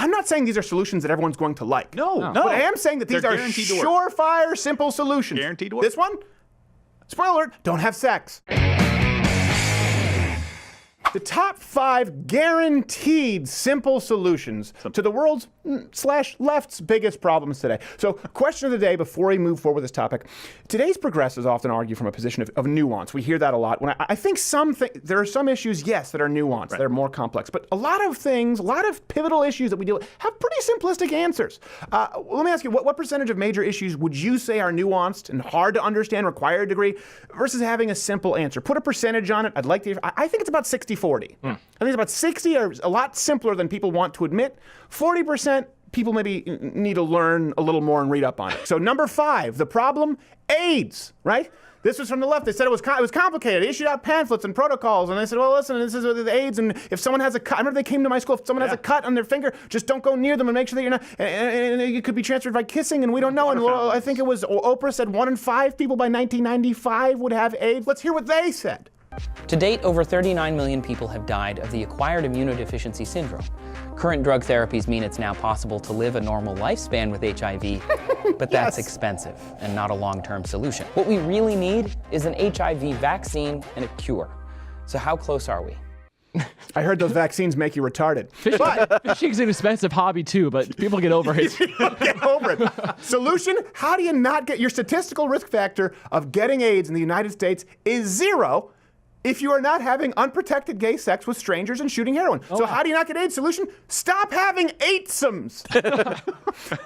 I'm not saying these are solutions that everyone's going to like. No. But I am saying that these They're are guaranteed to work. surefire, simple solutions. Guaranteed to work. This one, spoiler alert, don't have sex. The top 5 guaranteed simple solutions to the world's / left's biggest problems today. So, question of the day before we move forward with this topic. Today's progressives often argue from a position of nuance. We hear that a lot. When I think there are some issues, yes, that are nuanced, that are more complex. But a lot of things, a lot of pivotal issues that we deal with have pretty simplistic answers. Let me ask you, what percentage of major issues would you say are nuanced and hard to understand, require a degree, versus having a simple answer? Put a percentage on it. I'd like to. I think it's about 60-40. I think it's about 60 are a lot simpler than people want to admit. 40% people maybe need to learn a little more and read up on it. So number 5, the problem, AIDS, right? This was from the left. They said it was complicated. They issued out pamphlets and protocols, and they said, well, listen, this is with AIDS, and if someone has a cut, I remember they came to my school, if someone has a cut on their finger, just don't go near them and make sure that you're not, and it could be transferred by kissing, and we don't know. And I think it was, Oprah said 1 in 5 people by 1995 would have AIDS. Let's hear what they said. To date, over 39 million people have died of the acquired immunodeficiency syndrome. Current drug therapies mean it's now possible to live a normal lifespan with HIV, but that's expensive and not a long-term solution. What we really need is an HIV vaccine and a cure. So how close are we? I heard those vaccines make you retarded. Fishing's an expensive hobby too, but people get over it. Get over it. Solution, how do you not get your statistical risk factor of getting AIDS in the United States is 0 if you are not having unprotected gay sex with strangers and shooting heroin. So how do you not get AIDS? Solution, stop having eightsomes.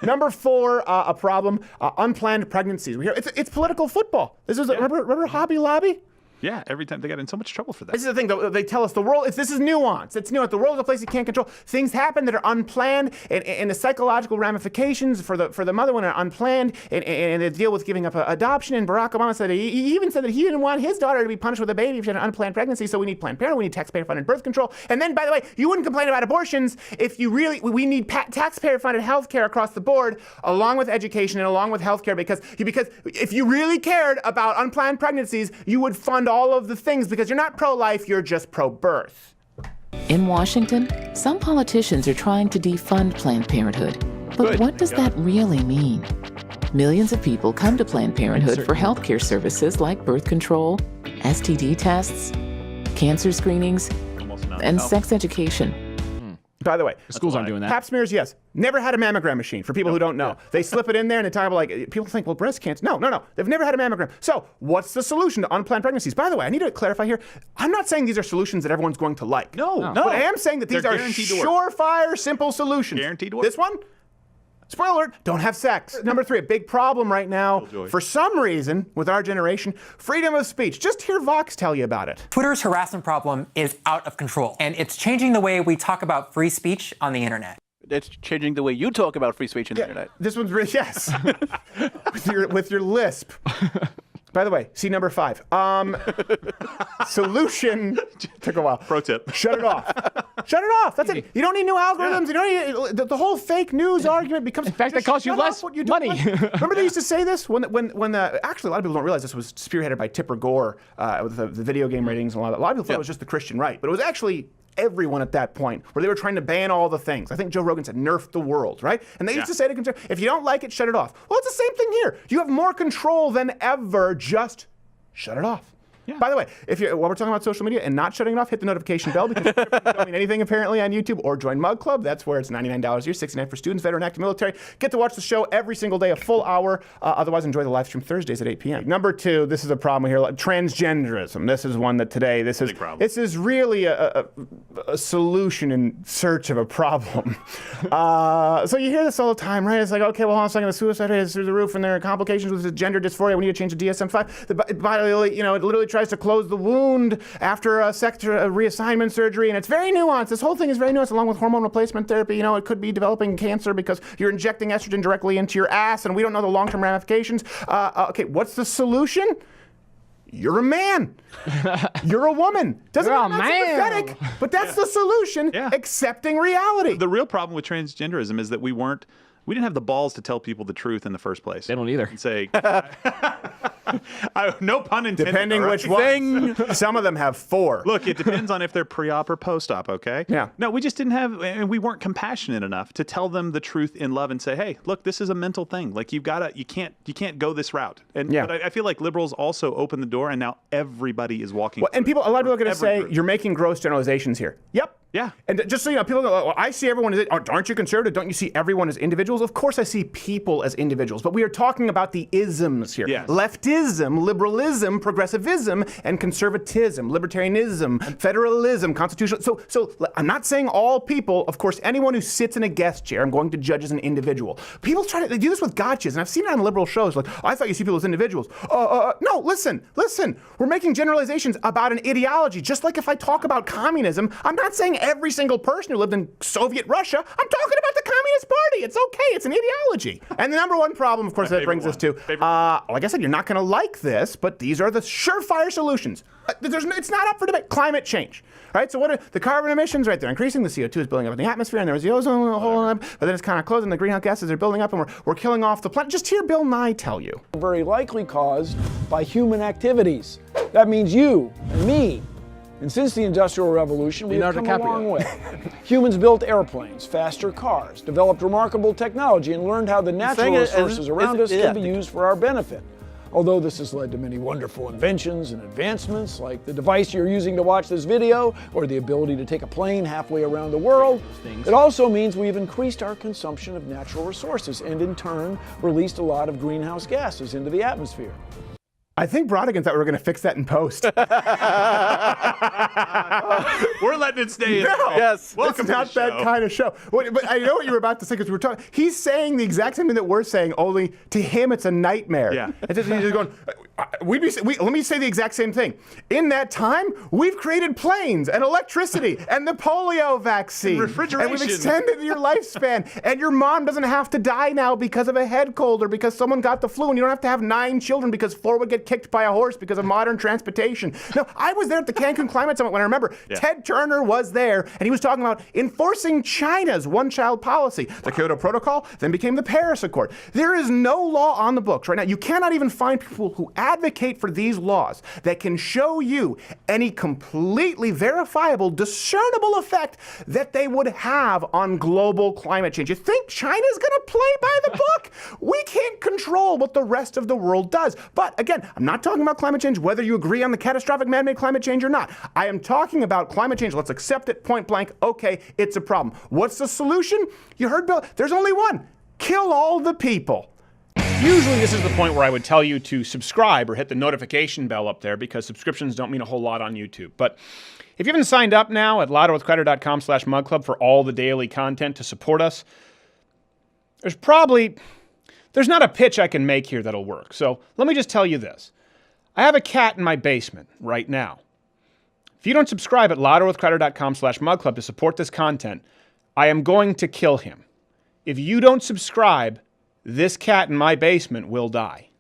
Number 4, a problem, unplanned pregnancies. It's political football. This is, remember Hobby Lobby? Yeah, every time they got in so much trouble for that. This is the thing, though. They tell us the world, this is nuance. It's nuance. The world is a place you can't control. Things happen that are unplanned, and the psychological ramifications for the mother when are unplanned, and the deal with giving up adoption. And Barack Obama said, he even said that he didn't want his daughter to be punished with a baby if she had an unplanned pregnancy, so we need Planned Parenthood, we need taxpayer-funded birth control. And then, by the way, you wouldn't complain about abortions if you really, we need taxpayer-funded health care across the board, along with education and along with health care, because if you really cared about unplanned pregnancies, you would fund all of the things, because you're not pro-life, you're just pro-birth. In Washington, some politicians are trying to defund Planned Parenthood. But what does that really mean? Millions of people come to Planned Parenthood for healthcare services like birth control, STD tests, cancer screenings, and sex education. By the way, schools aren't doing that. Pap smears, yes. Never had a mammogram machine, for people who don't know. They slip it in there and they talk about, like, people think, well, breast cancer. No. They've never had a mammogram. So what's the solution to unplanned pregnancies? By the way, I need to clarify here. I'm not saying these are solutions that everyone's going to like. No. But I am saying that these are surefire, simple solutions. Guaranteed to work. This one, spoiler alert, don't have sex. Number 3, a big problem right now, for some reason, with our generation, freedom of speech. Just hear Vox tell you about it. Twitter's harassment problem is out of control, and it's changing the way we talk about free speech on the internet. It's changing the way you talk about free speech on the internet. This one's really, yes. with your lisp. By the way, see number 5. Solution, took a while. Pro tip. Shut it off. Shut it off. That's it. You don't need new algorithms. You don't need, the whole fake news argument becomes. In fact, that costs you less money. Remember they used to say this when actually a lot of people don't realize this was spearheaded by Tipper Gore with the video game ratings and a lot of people thought it was just the Christian right, but it was actually everyone at that point, where they were trying to ban all the things. I think Joe Rogan said, nerf the world, right? And they used to say to conservatives, if you don't like it, shut it off. Well, it's the same thing here. You have more control than ever. Just shut it off. Yeah. By the way, while we're talking about social media and not shutting it off, hit the notification bell, because you don't mean anything apparently on YouTube, or join Mug Club. That's where it's $99 a year, $69 for students, veteran, active military. Get to watch the show every single day, a full hour. Otherwise, enjoy the live stream Thursdays at 8 p.m. Number 2, this is a problem here. Transgenderism. This is one that today, this is really a solution in search of a problem. So you hear this all the time, right? It's like, okay, well, hold on a second, the suicide rate is through the roof, and there are complications with gender dysphoria. We need to change the DSM-5. The body, it literally tries to close the wound after a reassignment surgery, and it's very nuanced. This whole thing is very nuanced, along with hormone replacement therapy. It could be developing cancer because you're injecting estrogen directly into your ass, and we don't know the long-term ramifications. Okay, what's the solution? You're a man. You're a woman. Doesn't mean not sympathetic, but that's the solution. Accepting reality. The real problem with transgenderism is that we weren't We didn't have the balls to tell people the truth in the first place. They don't either. And say, no pun intended. Depending all right? which one. Some of them have 4. Look, it depends on if they're pre-op or post-op, okay? Yeah. No, we just didn't have, and we weren't compassionate enough to tell them the truth in love and say, hey, look, this is a mental thing. Like, you can't go this route. And Yeah. but I feel like liberals also opened the door, and now everybody is walking. Well, and through it. a lot of people are going to Every say, group. you're making gross generalizations here. Yep. Yeah. And just so you know, people go, well, I see everyone as, aren't you conservative? Don't you see everyone as individuals? Of course I see people as individuals, but we are talking about the isms here. Yes. Leftism, liberalism, progressivism, and conservatism, libertarianism, federalism, constitutional. So I'm not saying all people, of course, anyone who sits in a guest chair, I'm going to judge as an individual. People try to they do this with gotchas, and I've seen it on liberal shows, like, I thought you see people as individuals. No, listen. We're making generalizations about an ideology. Just like if I talk about communism, I'm not saying every single person who lived in Soviet Russia. I'm talking about the Communist Party. It's okay. It's an ideology. And the number one problem, of course, that brings us to, like I said, you're not going to like this, but these are the surefire solutions. It's not up for debate. Climate change. Right? So what are the carbon emissions right there? Increasing, the CO2 is building up in the atmosphere, and there was the ozone hole, but then it's kind of closing, the greenhouse gases are building up, and we're killing off the planet. Just hear Bill Nye tell you. Very likely caused by human activities. That means you and me. And since the Industrial Revolution, we have come a long way. Humans built airplanes, faster cars, developed remarkable technology, and learned how the natural resources around us can be used for our benefit. Although this has led to many wonderful inventions and advancements, like the device you're using to watch this video, or the ability to take a plane halfway around the world, it also means we've increased our consumption of natural resources and in turn released a lot of greenhouse gases into the atmosphere. I think Brodigan thought we were going to fix that in post. We're letting it stay in. No, Yes. Welcome it's not to the that show. kind of show. But I know what you were about to say because we were talking. He's saying the exact same thing that we're saying, only to him it's a nightmare. Yeah. He's just going, let me say the exact same thing. In that time, we've created planes and electricity and the polio vaccine. And refrigeration. And we've extended your lifespan. And your mom doesn't have to die now because of a head cold or because someone got the flu. And you don't have to have 9 children because 4 would get kicked by a horse because of modern transportation. No, I was there at the Cancun Climate Summit when I remember Ted Turner was there and he was talking about enforcing China's one-child policy. The Kyoto Protocol then became the Paris Accord. There is no law on the books right now. You cannot even find people who advocate for these laws that can show you any completely verifiable, discernible effect that they would have on global climate change. You think China's going to play by the book? We can't control what the rest of the world does. But again, I'm not talking about climate change, whether you agree on the catastrophic man-made climate change or not. I am talking about climate change. Let's accept it point blank. Okay, it's a problem. What's the solution? You heard Bill. There's only one. Kill all the people. Usually this is the point where I would tell you to subscribe or hit the notification bell up there because subscriptions don't mean a whole lot on YouTube. But if you haven't signed up now at louderwithcrowder.com/mugclub for all the daily content to support us, there's not a pitch I can make here that'll work. So let me just tell you this. I have a cat in my basement right now. If you don't subscribe at louderwithcrowder.com/mugclub to support this content, I am going to kill him. If you don't subscribe, this cat in my basement will die.